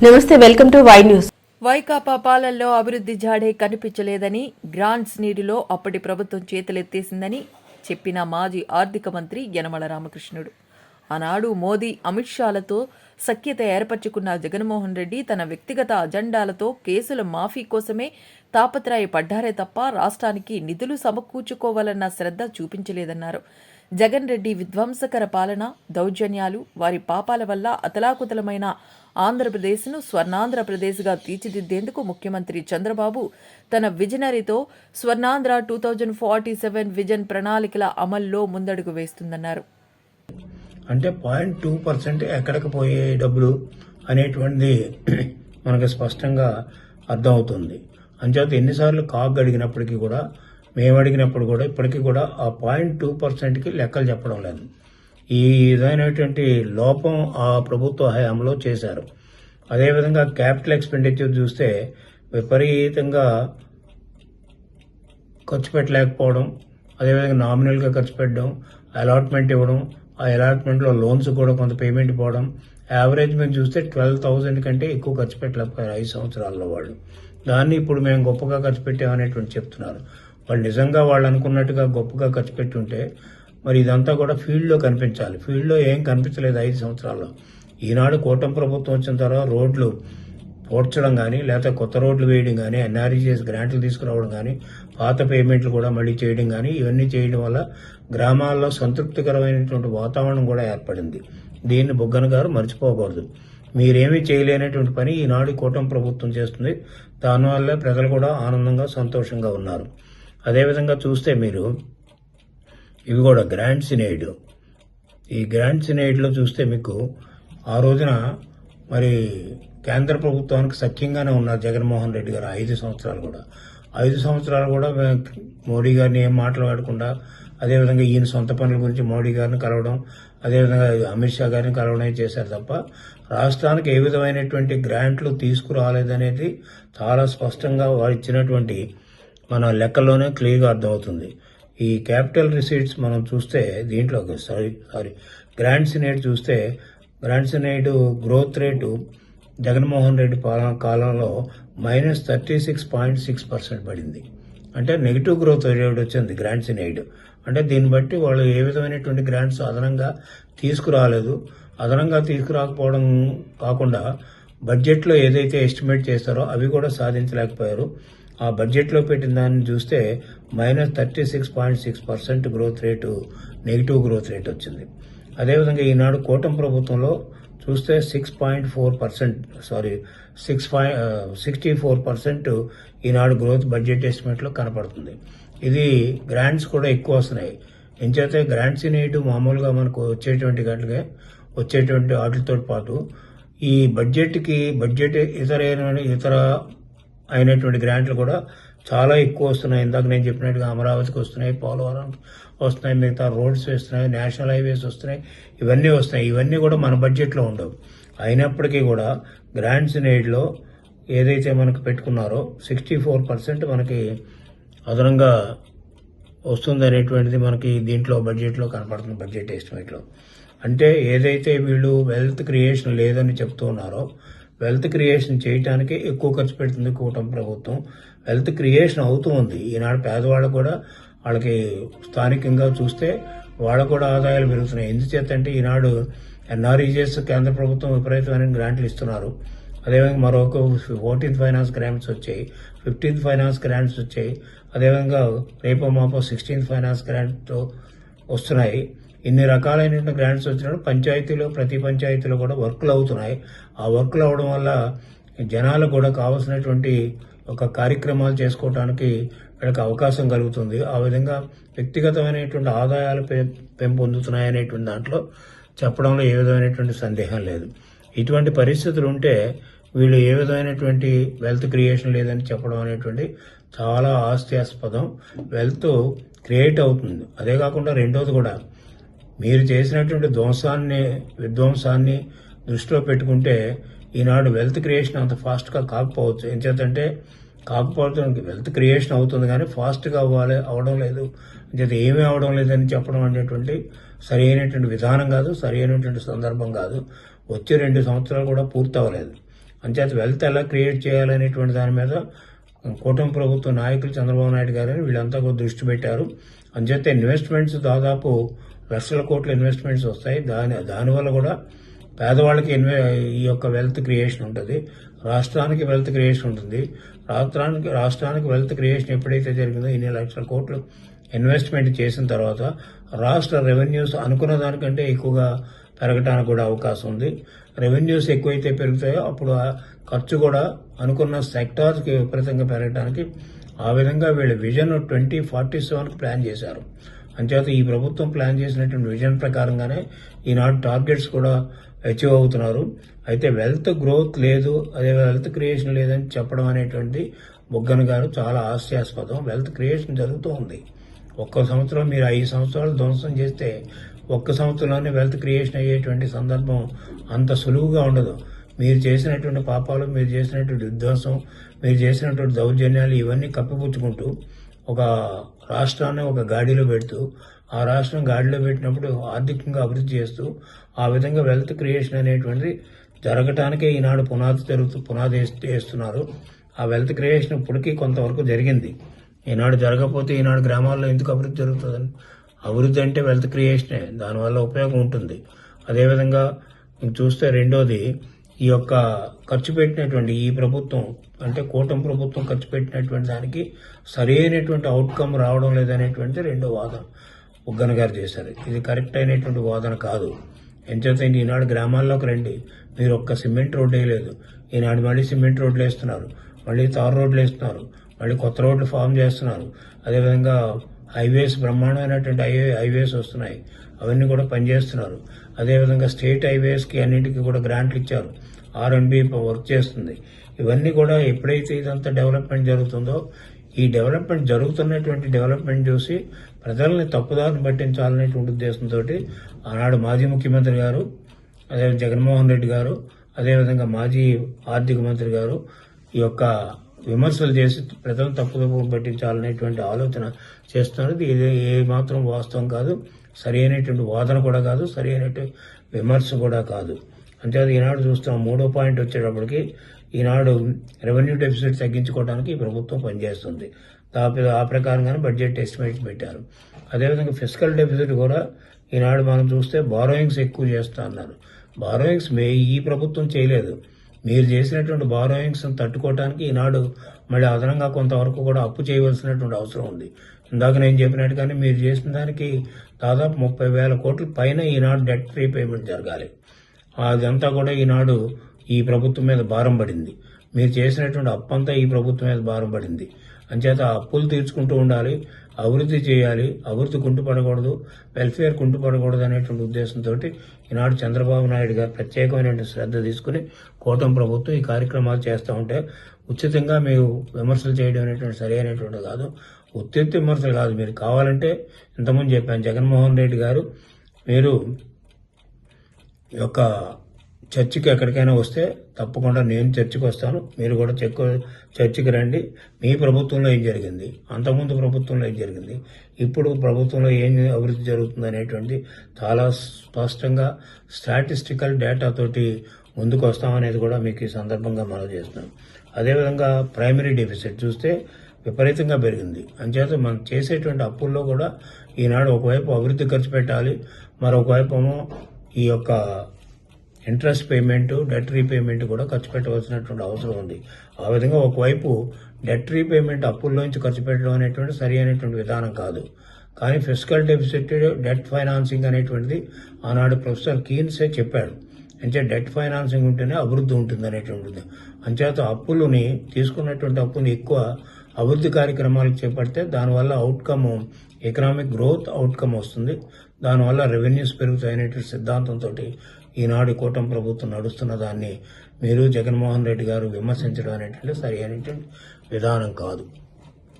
నమస్తే, welcome to Y news. Vaikapa పాలనలో అభివృద్ధి జాడే కనిపించలేదని, గ్రాంట్స్ నీటిలో అప్పటి ప్రభుత్వం చేతులెత్తేసిందని చెప్పిన మాజీ ఆర్థిక మంత్రి యనమల రామకృష్ణుడు. ఆనాడు మోదీ, అమిత్ షాలతో సఖ్యత ఏర్పరచుకున్న జగన్మోహన్ రెడ్డి తన వ్యక్తిగత అజెండాలతో కేసుల మాఫీ కోసమే తాపత్రయపడ్డారే తప్ప రాష్ట్రానికి నిధులు సమకూర్చుకోవాలన్న శ్రద్ధ చూపించలేదన్నారు. జగన్ రెడ్డి విధ్వంసకర పాలన, దౌర్జన్యాలు, వారి పాపాల వల్ల అతలాకుతలమైన ఆంధ్రప్రదేశ్ను స్వర్ణాంధ్రప్రదేశ్గా తీర్చిదిద్దేందుకు ముఖ్యమంత్రి చంద్రబాబు తన విజనరీతో స్వర్ణాంధ్ర 2047 విజన్ ప్రణాళికల అమల్లో ముందడుగు వేస్తుందన్నారు. అంటే 0.2% ఎక్కడికి పోయే డబ్బులు అనేటువంటిది మనకు స్పష్టంగా అర్థమవుతుంది. అంచేత ఎన్నిసార్లు కాగ్ అడిగినప్పటికీ కూడా, మేము అడిగినప్పుడు కూడా ఇప్పటికీ కూడా ఆ 0.2%కి లెక్కలు చెప్పడం లేదు. ఈ విధమైనటువంటి లోపం ఆ ప్రభుత్వ హయాంలో చేశారు. అదేవిధంగా క్యాపిటల్ ఎక్స్పెండిచర్ చూస్తే విపరీతంగా ఖర్చు పెట్టలేకపోవడం, అదేవిధంగా నామినల్గా ఖర్చు పెట్టడం, అలాట్మెంట్ ఇవ్వడం, ఆ అలాట్మెంట్లో లోన్స్ కూడా కొంత పేమెంట్ పోవడం, యావరేజ్ మేము చూస్తే 12,000 కంటే ఎక్కువ ఖర్చు పెట్టలేకపోయారు 5 సంవత్సరాల్లో వాళ్ళు. దాన్ని ఇప్పుడు మేము గొప్పగా ఖర్చు పెట్టామనేటువంటి చెప్తున్నారు. వాళ్ళు నిజంగా వాళ్ళు అనుకున్నట్టుగా గొప్పగా ఖర్చు పెట్టుంటే మరి ఇదంతా కూడా ఫీల్డ్లో కనిపించాలి. ఫీల్డ్లో ఏం కనిపించలేదు 5 సంవత్సరాల్లో. ఈనాడు కూటమి ప్రభుత్వం వచ్చిన తర్వాత రోడ్లు పోడ్చడం కానీ, లేకపోతే కొత్త రోడ్లు వేయడం కానీ, ఎన్ఆర్ఈజీఎస్ గ్రాంట్లు తీసుకురావడం కానీ, పాత పేమెంట్లు కూడా మళ్ళీ చేయడం కానీ, ఇవన్నీ చేయడం వల్ల గ్రామాల్లో సంతృప్తికరమైనటువంటి వాతావరణం కూడా ఏర్పడింది. దీన్ని బుగ్గన గారు మర్చిపోకూడదు. మీరేమీ చేయలేనటువంటి పని ఈనాడు కూటమి ప్రభుత్వం చేస్తుంది. దానివల్ల ప్రజలు కూడా ఆనందంగా, సంతోషంగా ఉన్నారు. అదేవిధంగా చూస్తే మీరు ఇవి కూడా గ్రాంట్స్ ఇన్ ఎయిడ్, ఈ గ్రాంట్స్ ఇన్ ఎయిడ్లో చూస్తే మీకు ఆ రోజున మరి కేంద్ర ప్రభుత్వానికి సఖ్యంగానే ఉన్నారు జగన్మోహన్ రెడ్డి గారు 5 సంవత్సరాలు కూడా. 5 సంవత్సరాలు కూడా మోడీ గారిని ఏం మాట్లాడకుండా, అదేవిధంగా ఈయన సొంత పనుల గురించి మోడీ గారిని కలవడం, అదేవిధంగా అమిత్ షా గారిని కలవడం చేశారు తప్ప రాష్ట్రానికి ఏ విధమైనటువంటి గ్రాంట్లు తీసుకురాలేదనేది చాలా స్పష్టంగా వారు ఇచ్చినటువంటి మన లెక్కల్లోనే క్లియర్గా అర్థమవుతుంది. ఈ క్యాపిటల్ రిసీట్స్ మనం చూస్తే దీంట్లో గ్రాంట్స్ ఇన్ ఎయిడ్ చూస్తే, grants in aid growth rate Jaganmohan Reddy పాలన కాలంలో -36.6% పడింది. అంటే నెగిటివ్ గ్రోత్ రేట్ వచ్చింది గ్రాంట్స్ ఇన్ ఎయిడ్. అంటే దీన్ని బట్టి వాళ్ళు ఏ విధమైనటువంటి గ్రాంట్స్ అదనంగా తీసుకురాలేదు. అదనంగా తీసుకురాకపోవడం కాకుండా బడ్జెట్లో ఏదైతే ఎస్టిమేట్ చేస్తారో అవి కూడా సాధించలేకపోయారు. ఆ బడ్జెట్లో పెట్టిన దాన్ని చూస్తే -36.6% growth rate, negative growth rate వచ్చింది. అదేవిధంగా ఈనాడు కూటమి ప్రభుత్వంలో చూస్తే 64% ఈనాడు గ్రోత్ బడ్జెట్ ఎస్టిమేట్లో కనపడుతుంది. ఇది గ్రాంట్స్ కూడా ఎక్కువ వస్తున్నాయి. ఎంచేతే గ్రాంట్స్ ఇన్ ఎయిడ్ మామూలుగా మనకు వచ్చేటువంటి వాటితో పాటు ఈ బడ్జెట్ ఇతర అయినటువంటి గ్రాంట్లు కూడా చాలా ఎక్కువ వస్తున్నాయి. ఇందాక నేను చెప్పినట్టుగా అమరావతికి వస్తున్నాయి, పోలవరం వస్తున్నాయి, మిగతా రోడ్స్ వస్తున్నాయి, నేషనల్ హైవేస్ వస్తున్నాయి, ఇవన్నీ వస్తున్నాయి. ఇవన్నీ కూడా మన బడ్జెట్లో ఉండవు. అయినప్పటికీ కూడా గ్రాంట్స్ ఇన్ ఎయిడ్లో ఏదైతే మనకు పెట్టుకున్నారో 64% మనకి అదనంగా వస్తుంది అనేటువంటిది మనకి దీంట్లో బడ్జెట్లో కనపడుతుంది, బడ్జెట్ ఎస్టిమేట్లో. అంటే ఏదైతే వీళ్ళు వెల్త్ క్రియేషన్ లేదని చెప్తూ ఉన్నారో, వెల్త్ క్రియేషన్ చేయడానికి ఎక్కువ ఖర్చు పెడుతుంది కూటమి ప్రభుత్వం. వెల్త్ క్రియేషన్ అవుతూ ఉంది. ఈనాడు పేదవాళ్ళకు కూడా, వాళ్ళకి స్థానికంగా చూస్తే వాళ్ళకు కూడా ఆదాయాలు పెరుగుతున్నాయి. ఎందుచేతంటే ఈనాడు ఎన్ఆర్ఈజీఎస్ కేంద్ర ప్రభుత్వం విపరీతమైన గ్రాంట్లు ఇస్తున్నారు. అదేవిధంగా మరొక 14th ఫైనాన్స్ గ్రాంట్స్ వచ్చాయి, 15th ఫైనాన్స్ గ్రాంట్స్ వచ్చాయి, అదేవిధంగా రేపో మాపో 16th ఫైనాన్స్ గ్రాంట్ వస్తున్నాయి. ఇన్ని రకాలైన గ్రాంట్స్ వచ్చినప్పుడు ప్రతి పంచాయతీలో కూడా వర్కులు అవుతున్నాయి. ఆ వర్కులు అవడం వల్ల జనాలకు కూడా కావాల్సినటువంటి ఒక కార్యక్రమాలు చేసుకోవడానికి వీళ్ళకి అవకాశం కలుగుతుంది. ఆ విధంగా వ్యక్తిగతమైనటువంటి ఆదాయాలు పెంపొందుతున్నాయనేటువంటి దాంట్లో చెప్పడంలో ఏ విధమైనటువంటి సందేహం లేదు. ఇటువంటి పరిస్థితులు ఉంటే వీళ్ళు ఏ విధమైనటువంటి వెల్త్ క్రియేషన్ లేదని చెప్పడం అనేటువంటి చాలా హాస్యాస్పదం. వెల్త్ క్రియేట్ అవుతుంది. అదే కాకుండా రెండోది కూడా, మీరు చేసినటువంటి విధ్వంసాన్ని దృష్టిలో పెట్టుకుంటే ఈనాడు వెల్త్ క్రియేషన్ అంత ఫాస్ట్గా కాకపోవచ్చు. ఎంచేతంటే వెల్త్ క్రియేషన్ అవుతుంది కానీ ఫాస్ట్గా అవడం లేదు. అంచేత ఏమీ అవడం లేదని చెప్పడం అనేటువంటి సరి అయినటువంటి విధానం కాదు, సరి అయినటువంటి సందర్భం కాదు. వచ్చే 2 సంవత్సరాలు కూడా పూర్తి అవ్వలేదు. అంచేత వెల్త్ ఎలా క్రియేట్ చేయాలనేటువంటి దాని మీద కూటమి ప్రభుత్వ నాయకులు చంద్రబాబు నాయుడు గారు వీళ్ళంతా కూడా దృష్టి పెట్టారు. అంచేత ఇన్వెస్ట్మెంట్స్ దాదాపు లక్షల కోట్ల ఇన్వెస్ట్మెంట్స్ వస్తాయి. దానివల్ల కూడా పేదవాళ్ళకి ఈ యొక్క వెల్త్ క్రియేషన్ ఉంటుంది, రాష్ట్రానికి వెల్త్ క్రియేషన్ ఉంటుంది. రాష్ట్రానికి వెల్త్ క్రియేషన్ ఎప్పుడైతే జరిగిందో ఇన్ని లక్షల కోట్లు ఇన్వెస్ట్మెంట్ చేసిన తర్వాత రాష్ట్ర రెవెన్యూస్ అనుకున్న దానికంటే ఎక్కువగా పెరగడానికి కూడా అవకాశం ఉంది. రెవెన్యూస్ ఎక్కువైతే పెరుగుతాయో అప్పుడు ఖర్చు కూడా అనుకున్న సెక్టార్స్కి విపరీతంగా పెరగడానికి ఆ విధంగా వీళ్ళు విజన్ 2047 ప్లాన్ చేశారు. అంచేత ఈ ప్రభుత్వం ప్లాన్ చేసినటువంటి విజన్ ప్రకారంగానే ఈనాడు టార్గెట్స్ కూడా అచీవ్ అవుతున్నారు. అయితే వెల్త్ గ్రోత్ లేదు, అదే వెల్త్ క్రియేషన్ లేదని చెప్పడం అనేటువంటి బుగ్గన గారు చాలా హాస్యాస్పదం. వెల్త్ క్రియేషన్ జరుగుతూ ఉంది. ఒక్క సంవత్సరం మీరు 5 సంవత్సరాలు ధ్వంసం చేస్తే ఒక్క సంవత్సరంలోనే వెల్త్ క్రియేషన్ అయ్యేటువంటి సందర్భం అంత సులువుగా ఉండదు. మీరు చేసినటువంటి పాపాలు, మీరు చేసినటువంటి విధ్వంసం, మీరు చేసినటువంటి దౌర్జన్యాలు ఇవన్నీ కప్పిపుచ్చుకుంటూ ఒక రాష్ట్రాన్ని ఒక గాడిలో పెడుతూ ఆ రాష్ట్రం గాడిలో పెట్టినప్పుడు ఆర్థికంగా అభివృద్ధి చేస్తూ ఆ విధంగా వెల్త్ క్రియేషన్ అనేటువంటిది జరగటానికే ఈనాడు పునాది వేస్తున్నారు. ఆ వెల్త్ క్రియేషన్ ఇప్పటికీ కొంతవరకు జరిగింది. ఈనాడు జరగకపోతే ఈనాడు గ్రామాల్లో ఎందుకు అభివృద్ధి జరుగుతుందని? అభివృద్ధి అంటే వెల్త్ క్రియేషనే, దానివల్ల ఉపయోగం ఉంటుంది. అదేవిధంగా చూస్తే రెండోది ఈ యొక్క ఖర్చు పెట్టినటువంటి ఈ ప్రభుత్వం అంటే కూటమి ప్రభుత్వం ఖర్చు పెట్టినటువంటి దానికి సరైనటువంటి అవుట్కమ్ రావడం లేదనేటువంటి రెండో వాదన బుగ్గన గారు చేశారు. ఇది కరెక్ట్ అయినటువంటి వాదన కాదు. ఎంచేత ఈనాడు గ్రామాల్లోకి రండి, మీరు ఒక్క సిమెంట్ రోడ్డు వేయలేదు. ఈనాడు మళ్ళీ సిమెంట్ రోడ్లు వేస్తున్నారు, మళ్ళీ తారు రోడ్లు వేస్తున్నారు, మళ్ళీ కొత్త రోడ్లు ఫామ్ చేస్తున్నారు. అదేవిధంగా హైవేస్ బ్రహ్మాండమైనటువంటి హైవేస్ వస్తున్నాయి, అవన్నీ కూడా పనిచేస్తున్నారు. అదేవిధంగా స్టేట్ హైవేస్కి అన్నింటికి కూడా గ్రాంట్లు ఇచ్చారు, R&B వర్క్ చేస్తుంది. ఇవన్నీ కూడా ఎప్పుడైతే ఇదంతా డెవలప్మెంట్ జరుగుతుందో ఈ జరుగుతున్నటువంటి డెవలప్మెంట్ చూసి ప్రజల్ని తప్పుదారిని పట్టించాలనేటువంటి ఉద్దేశంతో ఆనాడు మాజీ ముఖ్యమంత్రి గారు, అదే జగన్మోహన్ రెడ్డి గారు, అదేవిధంగా మాజీ ఆర్థిక మంత్రి గారు ఈ యొక్క విమర్శలు చేసి ప్రజలను తప్పుదోవ పట్టించాలనేటువంటి ఆలోచన చేస్తున్నారు. ఇది ఏ మాత్రం వాస్తవం కాదు, సరి అయినటువంటి వాదన కూడా కాదు, సరి అయినటువంటి విమర్శ కూడా కాదు. అంతేకాదు ఈనాడు చూస్తాం 3వ పాయింట్ వచ్చేటప్పటికి ఈనాడు రెవెన్యూ డెఫిసిట్ తగ్గించుకోవడానికి ఈ ప్రభుత్వం పనిచేస్తుంది. ఆ ప్రకారంగానే బడ్జెట్ ఎస్టిమేట్ పెట్టారు. అదేవిధంగా ఫిస్కల్ డెఫిసిట్ కూడా ఈనాడు మనం చూస్తే బారోయింగ్స్ ఎక్కువ చేస్తా అన్నారు. బారోయింగ్స్ ఈ ప్రభుత్వం చేయలేదు. మీరు చేసినటువంటి బారోయింగ్స్ తట్టుకోవడానికి ఈనాడు మళ్ళీ అదనంగా కొంతవరకు కూడా అప్పు చేయవలసినటువంటి అవసరం ఉంది. ఇందాక నేను చెప్పినట్టుగానే మీరు చేసిన దానికి దాదాపు 30,000 కోట్ల పైన ఈనాడు డెట్ ఫ్రీ పేమెంట్ జరగాలి. అదంతా కూడా ఈనాడు ఈ ప్రభుత్వం మీద భారం పడింది. మీరు చేసినటువంటి అప్పంతా ఈ ప్రభుత్వం మీద భారం పడింది. అంచేత అప్పులు తీర్చుకుంటూ ఉండాలి, అభివృద్ధి చేయాలి, అభివృద్ధి కుంటుపడకూడదు, వెల్ఫేర్ కుంటుపడకూడదు అనేటువంటి ఉద్దేశంతో ఈనాడు చంద్రబాబు నాయుడు గారు ప్రత్యేకమైనటువంటి శ్రద్ధ తీసుకుని కూటమి ప్రభుత్వం ఈ కార్యక్రమాలు చేస్తూ ఉంటే ఉచితంగా మీరు విమర్శలు చేయడం అనేటువంటి సరి అయినటువంటి కాదు. ఉత్తిత్తి విమర్శలు కాదు. మీరు కావాలంటే ఇంతకుముందు చెప్పాను, జగన్మోహన్ రెడ్డి గారు మీరు యొక్క చర్చికి ఎక్కడికైనా వస్తే తప్పకుండా నేను చర్చికి వస్తాను, మీరు కూడా చర్చికి రండి. మీ ప్రభుత్వంలో ఏం జరిగింది, అంతకుముందు ప్రభుత్వంలో ఏం జరిగింది, ఇప్పుడు ప్రభుత్వంలో ఏం అభివృద్ధి జరుగుతుంది అనేటువంటి చాలా స్పష్టంగా స్టాటిస్టికల్ డేటాతోటి ముందుకు వస్తామనేది కూడా మీకు ఈ సందర్భంగా మనం చేస్తున్నాం. అదేవిధంగా ప్రైమరీ డెఫిసిట్ చూస్తే విపరీతంగా పెరిగింది. అంచేత మనం చేసేటువంటి అప్పుల్లో కూడా ఈనాడు ఒకవైపు అభివృద్ధి ఖర్చు పెట్టాలి, మరొకవైపు ఏమో ఈ యొక్క ఇంట్రెస్ట్ పేమెంట్, డెట్ రీపేమెంట్ కూడా ఖర్చు పెట్టవలసినటువంటి అవసరం ఉంది. ఆ విధంగా ఒకవైపు డెట్ రీపేమెంట్ అప్పుల్లోంచి ఖర్చు పెట్టడం అనేటువంటి సరి అయినటువంటి విధానం కాదు. కానీ ఫిస్కల్ డెఫిసిట్, డెట్ ఫైనాన్సింగ్ అనేటువంటిది ఆనాడు ప్రొఫెసర్ కీన్సే చెప్పాడు. అంటే డెట్ ఫైనాన్సింగ్ ఉంటేనే అభివృద్ధి ఉంటుంది అనేటువంటిది. అంచేత అప్పులని తీసుకున్నటువంటి అప్పుని ఎక్కువ అభివృద్ధి కార్యక్రమాలకు చేపడితే దానివల్ల అవుట్కమ్ ఎకనామిక్ గ్రోత్ అవుట్కమ్ వస్తుంది, దానివల్ల రెవెన్యూస్ పెరుగుతాయనేటువంటి సిద్ధాంతంతో ఈనాడు కూటమి ప్రభుత్వం నడుస్తున్న దాన్ని మీరు జగన్మోహన్ రెడ్డి గారు విమర్శించడం అనేటువంటి సరి అయినటువంటి విధానం కాదు.